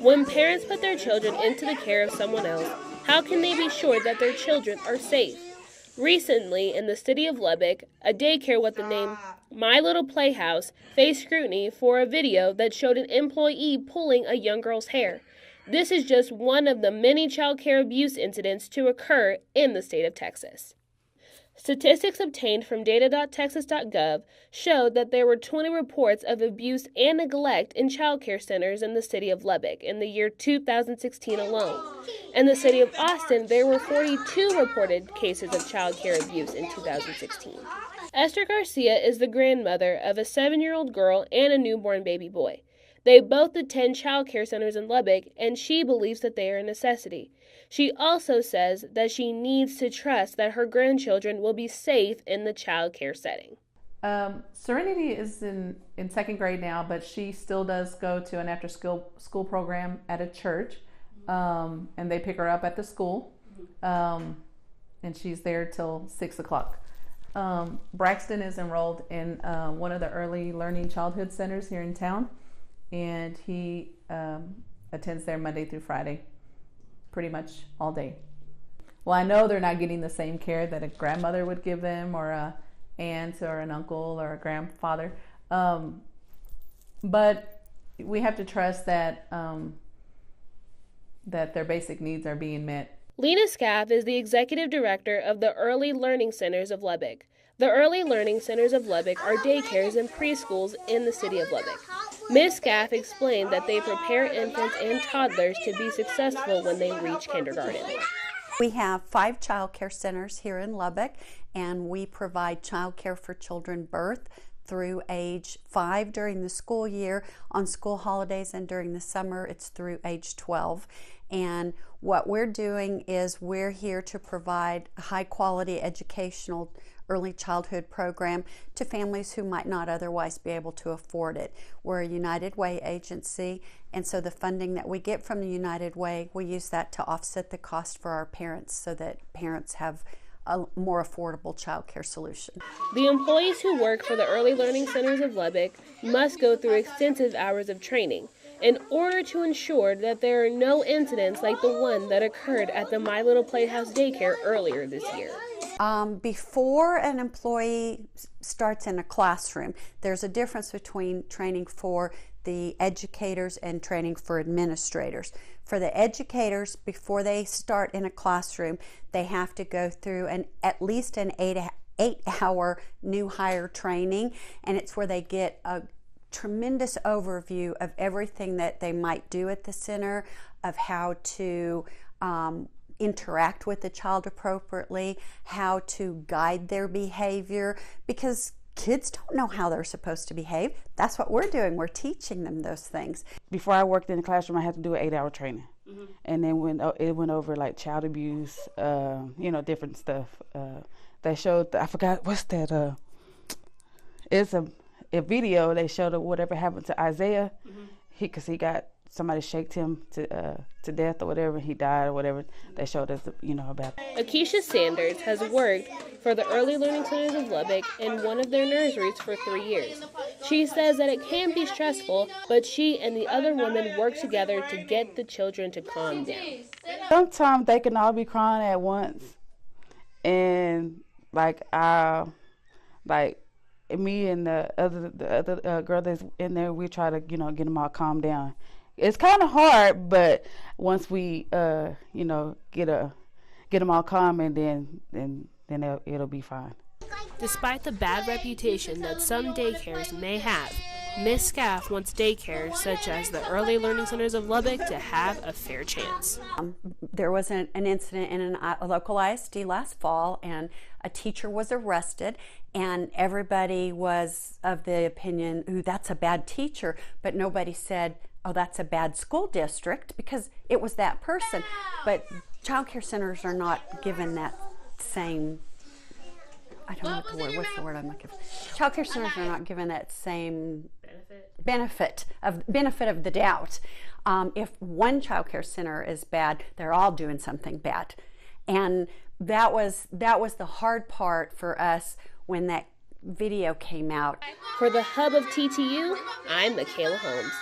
When parents put their children into the care of someone else, how can they be sure that their children are safe? Recently, in the city of Lubbock, a daycare with the name My Little Playhouse faced scrutiny for a video that showed an employee pulling a young girl's hair. This is just one of the many child care abuse incidents to occur in the state of Texas. Statistics obtained from data.texas.gov showed that there were 20 reports of abuse and neglect in child care centers in the city of Lubbock in the year 2016 alone. In the city of Austin, there were 42 reported cases of child care abuse in 2016. Esther Garcia is the grandmother of a 7-year-old girl and a newborn baby boy. They both attend child care centers in Lubbock, and she believes that they are a necessity. She also says that she needs to trust that her grandchildren will be safe in the child care setting. Serenity is in second grade now, but she still does go to an after-school program at a church, and they pick her up at the school, and she's there till 6 o'clock. Braxton is enrolled in one of the early learning childhood centers here in town, and he attends there Monday through Friday, pretty much all day. Well, I know they're not getting the same care that a grandmother would give them, or a aunt or an uncle or a grandfather, but we have to trust that that their basic needs are being met. Lena Scaff is the executive director of the Early Learning Centers of Lubbock. The Early Learning Centers of Lubbock are daycares and preschools in the city of Lubbock. Ms. Scaff explained that they prepare infants and toddlers to be successful when they reach kindergarten. We have 5 child care centers here in Lubbock, and we provide child care for children birth through age 5 during the school year. On school holidays and during the summer, it's through age 12. And what we're doing is we're here to provide a high-quality educational early childhood program to families who might not otherwise be able to afford it. We're a United Way agency, and so the funding that we get from the United Way, we use that to offset the cost for our parents so that parents have a more affordable child care solution. The employees who work for the Early Learning Centers of Lubbock must go through extensive hours of training in order to ensure that there are no incidents like the one that occurred at the My Little Playhouse daycare earlier this year. Before an employee starts in a classroom, there's a difference between training for the educators and training for administrators. For the educators, before they start in a classroom, they have to go through at least an 8-hour new hire training, and it's where they get a tremendous overview of everything that they might do at the center, of how to interact with the child appropriately, how to guide their behavior, because kids don't know how they're supposed to behave. That's what we're doing. We're teaching them those things. Before I worked in the classroom, I had to do an 8-hour training. And then when it went over like child abuse, different stuff. They showed, I forgot, what's that? It's a video. They showed whatever happened to Isaiah, because he got, somebody shaked him to death or whatever, he died or whatever. They showed us, about it. Akeisha Sanders has worked for the Early Learning Centers of Lubbock in one of their nurseries for 3 years. She says that it can be stressful, but she and the other women work together to get the children to calm down. Sometimes they can all be crying at once, and me and the other girl that's in there, we try to get them all calmed down. It's kind of hard, but once we get them all calm, and then it'll be fine. Despite the bad reputation that some daycares may have, Ms. Scaff wants daycares such as the Early Learning Centers of Lubbock to have a fair chance. There was an incident in a local ISD last fall, and a teacher was arrested, and everybody was of the opinion, ooh, that's a bad teacher, but nobody said, oh, that's a bad school district, because it was that person. But child care centers are not given that same, I don't know what the word, what's the word I'm looking for? Child care centers are not given that same benefit of the doubt. If one child care center is bad, they're all doing something bad. And that was the hard part for us when that video came out. For the hub of TTU, I'm Michaela Holmes.